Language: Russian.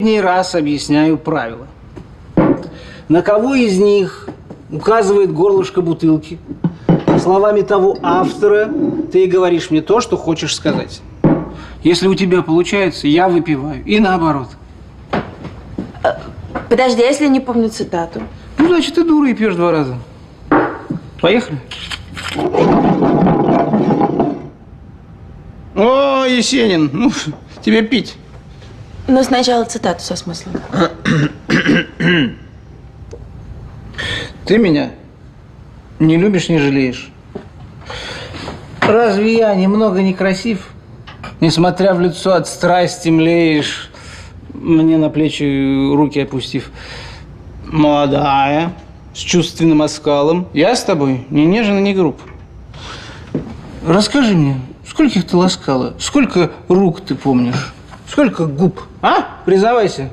Не раз объясняю правила. На кого из них указывает горлышко бутылки? Словами того автора ты говоришь мне то, что хочешь сказать. Если у тебя получается, я выпиваю. И наоборот. Подожди, а если я не помню цитату? Ну, значит, ты дура и пьешь 2 раза. Поехали. О, Есенин, ну, тебе пить. Но сначала цитату со смыслом. Ты меня не любишь, не жалеешь. Разве я немного некрасив? Несмотря в лицо от страсти млеешь, мне на плечи руки опустив. Молодая, с чувственным оскалом. Я с тобой не нежен и не груб. Расскажи мне, скольких ты ласкала? Сколько рук ты помнишь? Сколько губ? А? Признавайся.